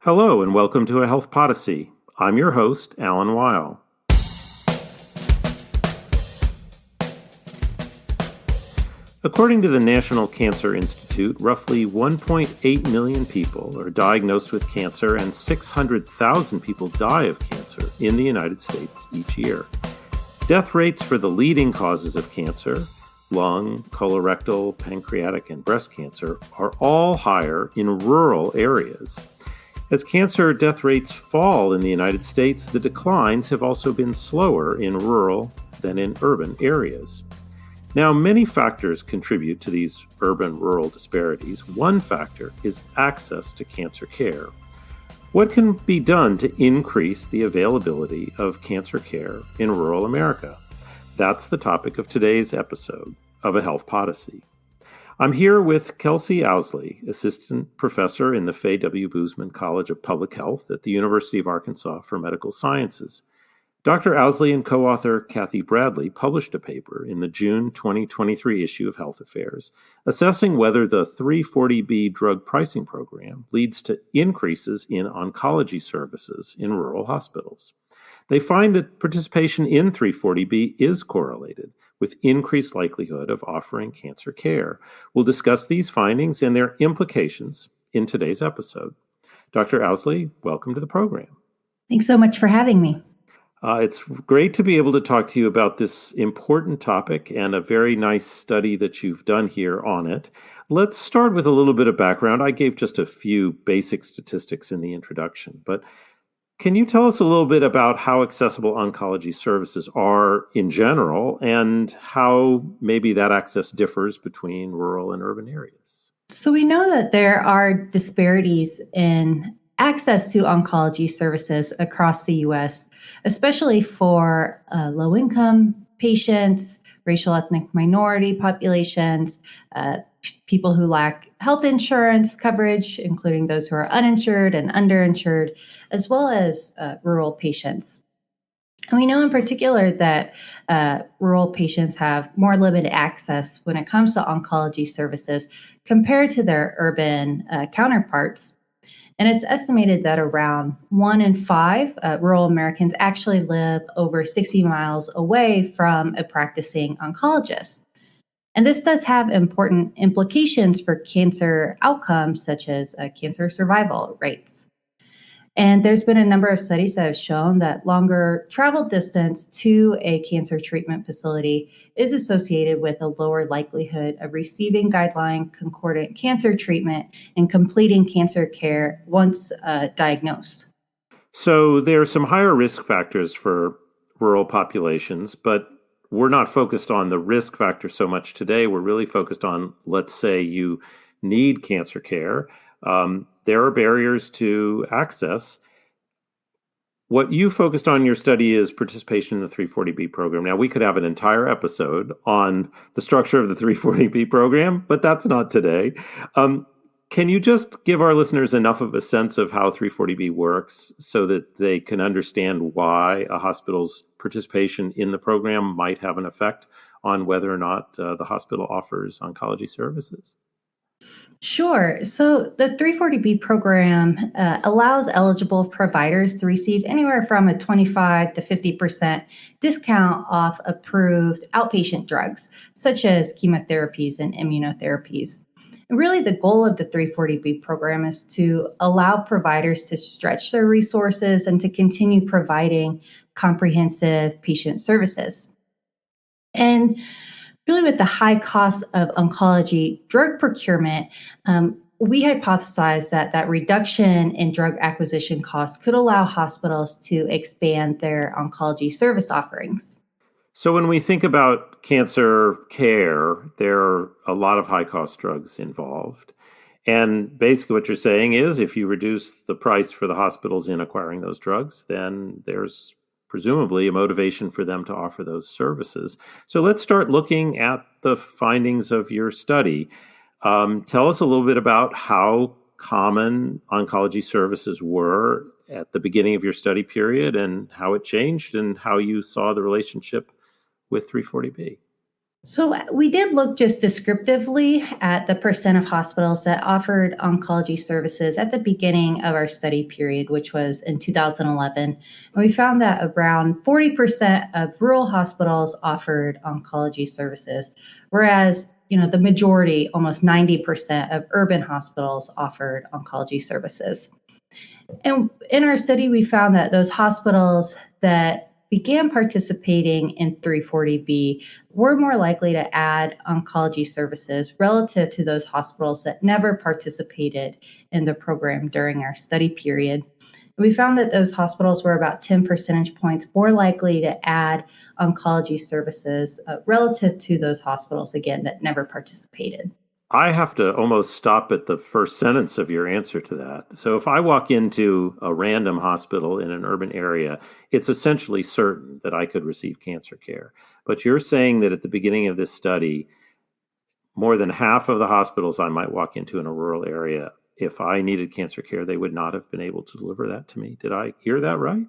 Hello and welcome to a Health Podyssey. I'm your host, Alan Weil. According to the National Cancer Institute, roughly 1.8 million people are diagnosed with cancer and 600,000 people die of cancer in the United States each year. Death rates for the leading causes of cancer, lung, colorectal, pancreatic, and breast cancer, are all higher in rural areas. As cancer death rates fall in the United States, the declines have also been slower in rural than in urban areas. Now, many factors contribute to these urban-rural disparities. One factor is access to cancer care. What can be done to increase the availability of cancer care in rural America? That's the topic of today's episode of A Health Podyssey. I'm here with Kelsey Owsley, Assistant Professor in the Fay W. Boozman College of Public Health at the University of Arkansas for Medical Sciences. Dr. Owsley and co-author Kathy Bradley published a paper in the June 2023 issue of Health Affairs assessing whether the 340B drug pricing program leads to increases in oncology services in rural hospitals. They find that participation in 340B is correlated with increased likelihood of offering cancer care. We'll discuss these findings and their implications in today's episode. Dr. Owsley, welcome to the program. Thanks so much for having me. It's great to be able to talk to you about this important topic and a very nice study that you've done here on it. Let's start with a little bit of background. I gave just a few basic statistics in the introduction, but can you tell us a little bit about how accessible oncology services are in general and how maybe that access differs between rural and urban areas? So we know that there are disparities in access to oncology services across the U.S., especially for low-income patients, racial ethnic minority populations, people who lack health insurance coverage, including those who are uninsured and underinsured, as well as rural patients. And we know in particular that rural patients have more limited access when it comes to oncology services compared to their urban counterparts. And it's estimated that around 1 in 5 rural Americans actually live over 60 miles away from a practicing oncologist. And this does have important implications for cancer outcomes, such as cancer survival rates. And there's been a number of studies that have shown that longer travel distance to a cancer treatment facility is associated with a lower likelihood of receiving guideline concordant cancer treatment and completing cancer care once diagnosed. So there are some higher risk factors for rural populations, but we're not focused on the risk factor so much today. We're really focused on, let's say you need cancer care. There are barriers to access. What you focused on in your study is participation in the 340B program. Now, we could have an entire episode on the structure of the 340B program, but that's not today. Can you just give our listeners enough of a sense of how 340B works so that they can understand why a hospital's participation in the program might have an effect on whether or not the hospital offers oncology services? Sure. So the 340B program allows eligible providers to receive anywhere from a 25 to 50% discount off approved outpatient drugs, such as chemotherapies and immunotherapies. And really, the goal of the 340B program is to allow providers to stretch their resources and to continue providing comprehensive patient services. And really, with the high cost of oncology drug procurement, we hypothesized that reduction in drug acquisition costs could allow hospitals to expand their oncology service offerings. So when we think about cancer care, there are a lot of high-cost drugs involved. And basically what you're saying is if you reduce the price for the hospitals in acquiring those drugs, then there's presumably a motivation for them to offer those services. So let's start looking at the findings of your study. Tell us a little bit about how common oncology services were at the beginning of your study period and how it changed and how you saw the relationship with 340B. So we did look just descriptively at the percent of hospitals that offered oncology services at the beginning of our study period, which was in 2011. And we found that around 40% of rural hospitals offered oncology services, whereas the majority, almost 90% of urban hospitals offered oncology services. And in our study, we found that those hospitals that began participating in 340B were more likely to add oncology services relative to those hospitals that never participated in the program during our study period. We found that those hospitals were about 10 percentage points more likely to add oncology services relative to those hospitals, again, that never participated. I have to almost stop at the first sentence of your answer to that. So if I walk into a random hospital in an urban area, it's essentially certain that I could receive cancer care. But you're saying that at the beginning of this study, more than half of the hospitals I might walk into in a rural area, if I needed cancer care, they would not have been able to deliver that to me. Did I hear that right?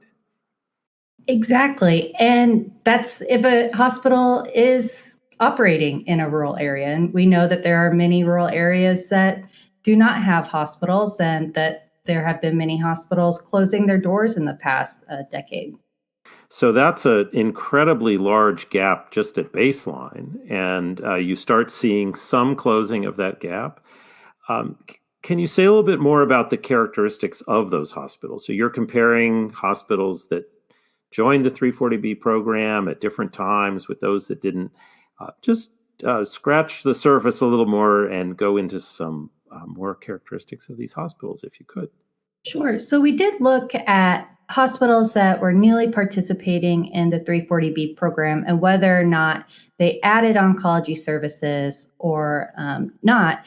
Exactly. And that's if a hospital is operating in a rural area. And we know that there are many rural areas that do not have hospitals, and that there have been many hospitals closing their doors in the past decade. So that's an incredibly large gap just at baseline. And you start seeing some closing of that gap. Can you say a little bit more about the characteristics of those hospitals? So you're comparing hospitals that joined the 340B program at different times with those that didn't. Just scratch the surface a little more and go into some more characteristics of these hospitals, if you could. Sure. So we did look at hospitals that were newly participating in the 340B program and whether or not they added oncology services or not.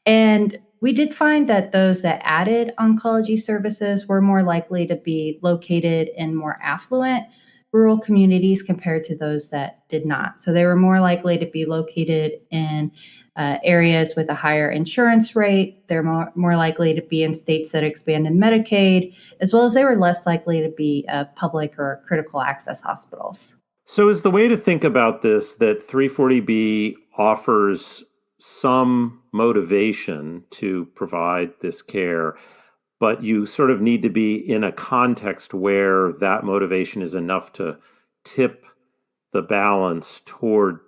And we did find that those that added oncology services were more likely to be located in more affluent rural communities compared to those that did not. So they were more likely to be located in areas with a higher insurance rate. They're more likely to be in states that expanded Medicaid, as well as they were less likely to be public or critical access hospitals. So is the way to think about this that 340B offers some motivation to provide this care, but you sort of need to be in a context where that motivation is enough to tip the balance toward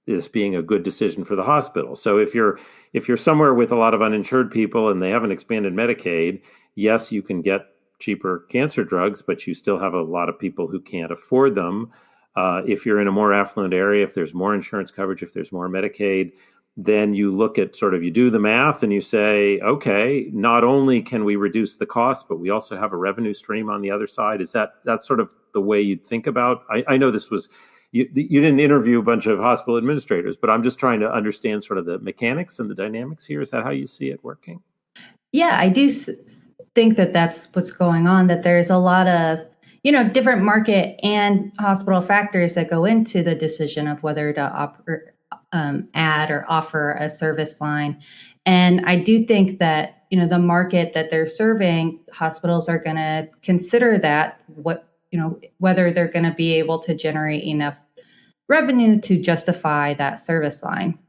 this being a good decision for the hospital. So if you're somewhere with a lot of uninsured people and they haven't expanded Medicaid, yes, you can get cheaper cancer drugs, but you still have a lot of people who can't afford them. If you're in a more affluent area, if there's more insurance coverage, if there's more Medicaid, then you look at you do the math and you say, okay, not only can we reduce the cost, but we also have a revenue stream on the other side. Is that's sort of the way you'd think about? I know this was, you didn't interview a bunch of hospital administrators, but I'm just trying to understand sort of the mechanics and the dynamics here. Is that how you see it working? Yeah, I do think that that's what's going on, that there's a lot of different market and hospital factors that go into the decision of whether to add or offer a service line. And I do think that, the market that they're serving, hospitals are going to consider that, whether they're going to be able to generate enough revenue to justify that service line.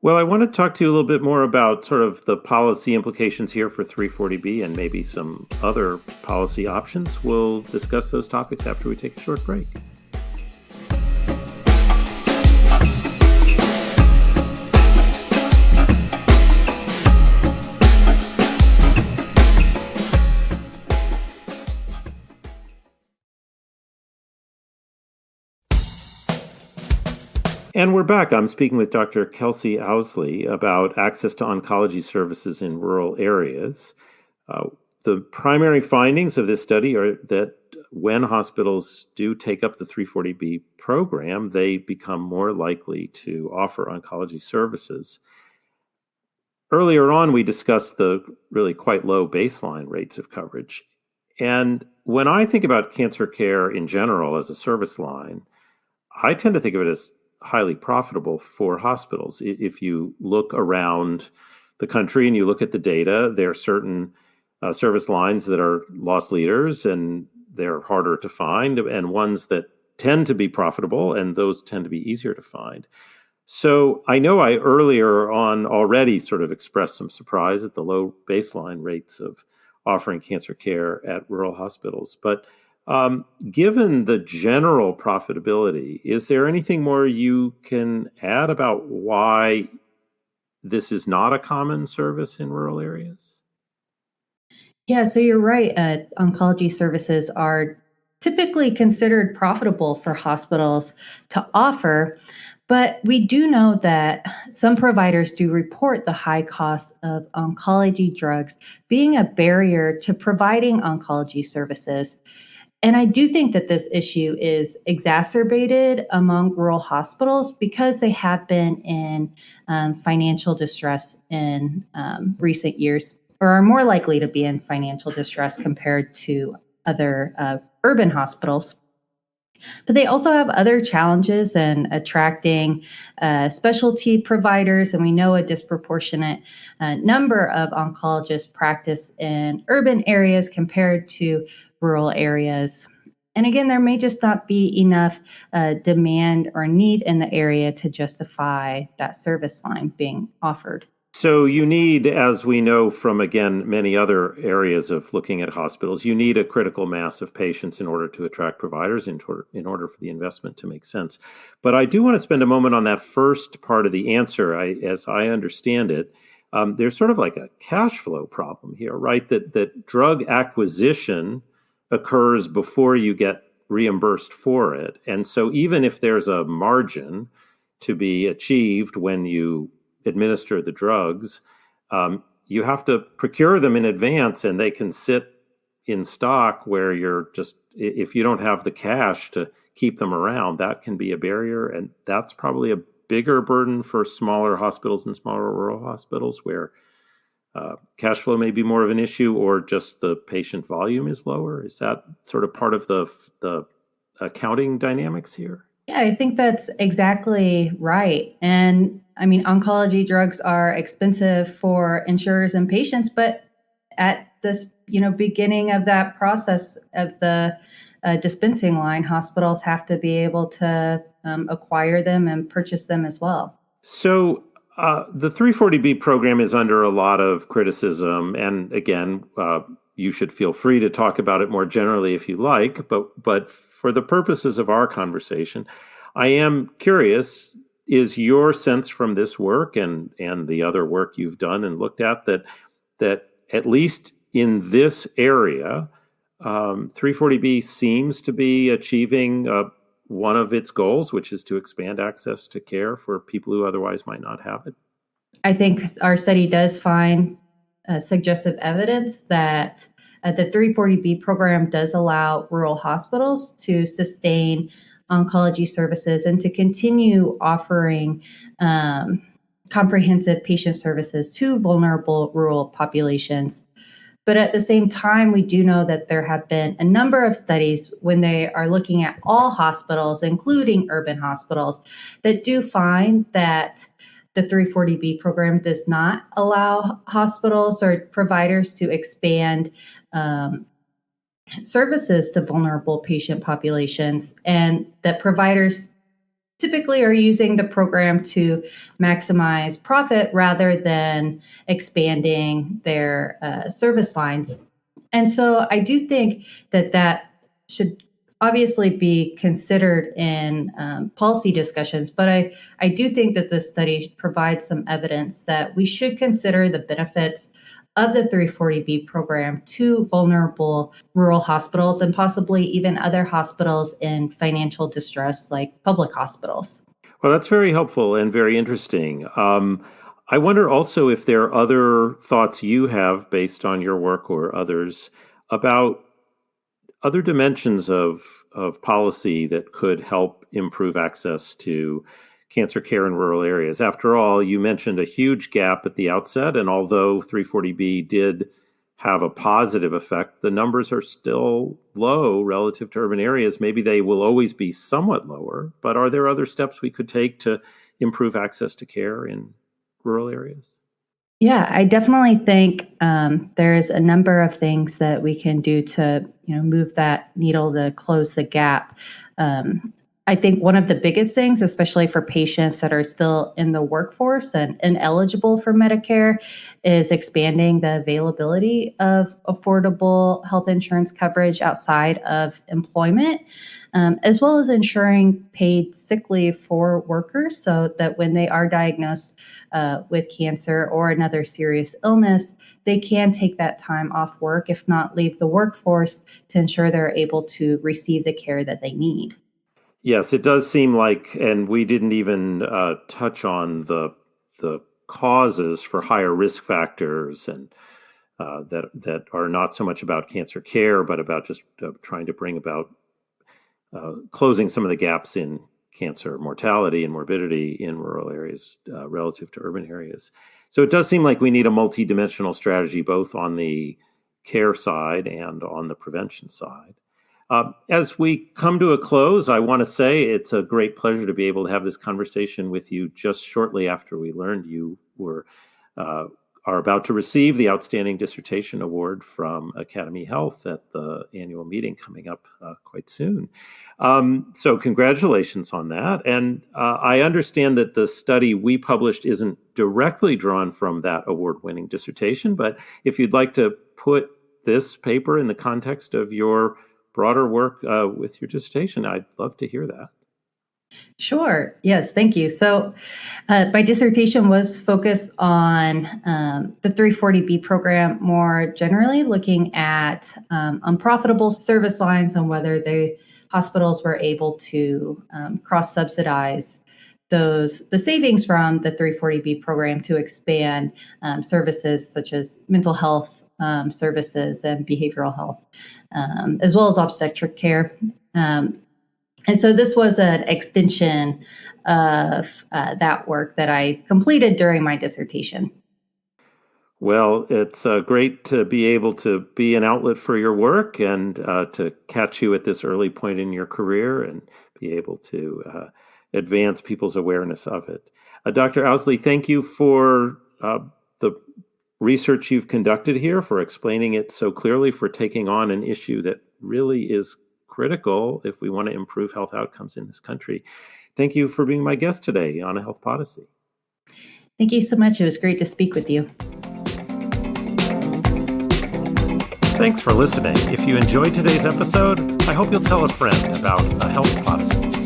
Well, I want to talk to you a little bit more about sort of the policy implications here for 340B and maybe some other policy options. We'll discuss those topics after we take a short break. And we're back. I'm speaking with Dr. Kelsey Owsley about access to oncology services in rural areas. The primary findings of this study are that when hospitals do take up the 340B program, they become more likely to offer oncology services. Earlier on, we discussed the really quite low baseline rates of coverage. And when I think about cancer care in general as a service line, I tend to think of it as highly profitable for hospitals. If you look around the country and you look at the data, there are certain service lines that are loss leaders and they're harder to find, and ones that tend to be profitable, and those tend to be easier to find. So I know I earlier on already sort of expressed some surprise at the low baseline rates of offering cancer care at rural hospitals. But given the general profitability, is there anything more you can add about why this is not a common service in rural areas? Yeah, so you're right. Oncology services are typically considered profitable for hospitals to offer, but we do know that some providers do report the high cost of oncology drugs being a barrier to providing oncology services. And I do think that this issue is exacerbated among rural hospitals because they have been in financial distress in recent years, or are more likely to be in financial distress compared to other urban hospitals. But they also have other challenges in attracting specialty providers. And we know a disproportionate number of oncologists practice in urban areas compared to rural areas. And again, there may just not be enough demand or need in the area to justify that service line being offered. So you need, as we know from, again, many other areas of looking at hospitals, you need a critical mass of patients in order to attract providers, in order for the investment to make sense. But I do want to spend a moment on that first part of the answer. As I understand it, there's sort of like a cash flow problem here, right? That drug acquisition occurs before you get reimbursed for it. And so even if there's a margin to be achieved when you administer the drugs, you have to procure them in advance, and they can sit in stock where you're just, if you don't have the cash to keep them around, that can be a barrier. And that's probably a bigger burden for smaller hospitals and smaller rural hospitals where cash flow may be more of an issue, or just the patient volume is lower. Is that sort of part of the accounting dynamics here? Yeah, I think that's exactly right. And I mean, oncology drugs are expensive for insurers and patients, but at this, beginning of that process of the dispensing line, hospitals have to be able to acquire them and purchase them as well. So the 340B program is under a lot of criticism, and again, you should feel free to talk about it more generally if you like. But for the purposes of our conversation, I am curious: is your sense from this work and the other work you've done and looked at that at least in this area, 340B seems to be achieving one of its goals, which is to expand access to care for people who otherwise might not have it? I think our study does find suggestive evidence that the 340B program does allow rural hospitals to sustain oncology services and to continue offering comprehensive patient services to vulnerable rural populations. But at the same time, we do know that there have been a number of studies when they are looking at all hospitals, including urban hospitals, that do find that the 340B program does not allow hospitals or providers to expand services to vulnerable patient populations, and that providers typically are using the program to maximize profit rather than expanding their service lines. And so I do think that that should obviously be considered in policy discussions, but I do think that this study provides some evidence that we should consider the benefits of the 340B program to vulnerable rural hospitals and possibly even other hospitals in financial distress like public hospitals. Well, that's very helpful and very interesting. I wonder also if there are other thoughts you have based on your work or others about other dimensions of policy that could help improve access to cancer care in rural areas. After all, you mentioned a huge gap at the outset, and although 340B did have a positive effect, the numbers are still low relative to urban areas. Maybe they will always be somewhat lower, but are there other steps we could take to improve access to care in rural areas? Yeah, I definitely think there's a number of things that we can do to, move that needle to close the gap. I think one of the biggest things, especially for patients that are still in the workforce and ineligible for Medicare, is expanding the availability of affordable health insurance coverage outside of employment, as well as ensuring paid sick leave for workers so that when they are diagnosed with cancer or another serious illness, they can take that time off work, if not leave the workforce, to ensure they're able to receive the care that they need. Yes, it does seem like, and we didn't even touch on the causes for higher risk factors, and that are not so much about cancer care, but about just trying to bring about closing some of the gaps in cancer mortality and morbidity in rural areas relative to urban areas. So it does seem like we need a multidimensional strategy, both on the care side and on the prevention side. As we come to a close, I want to say it's a great pleasure to be able to have this conversation with you just shortly after we learned you are about to receive the Outstanding Dissertation Award from Academy Health at the annual meeting coming up quite soon. So congratulations on that. And I understand that the study we published isn't directly drawn from that award-winning dissertation, but if you'd like to put this paper in the context of your broader work with your dissertation, I'd love to hear that. Sure. Yes. Thank you. So my dissertation was focused on the 340B program more generally, looking at unprofitable service lines and whether the hospitals were able to cross-subsidize the savings from the 340B program to expand services such as mental health services and behavioral health, as well as obstetric care. And so this was an extension of that work that I completed during my dissertation. Well, it's great to be able to be an outlet for your work and to catch you at this early point in your career and be able to advance people's awareness of it. Dr. Owsley, thank you for the research you've conducted here, for explaining it so clearly, for taking on an issue that really is critical if we want to improve health outcomes in this country. Thank you for being my guest today on a Health Podyssey. Thank you so much. It was great to speak with you. Thanks for listening. If you enjoyed today's episode, I hope you'll tell a friend about a Health Podyssey.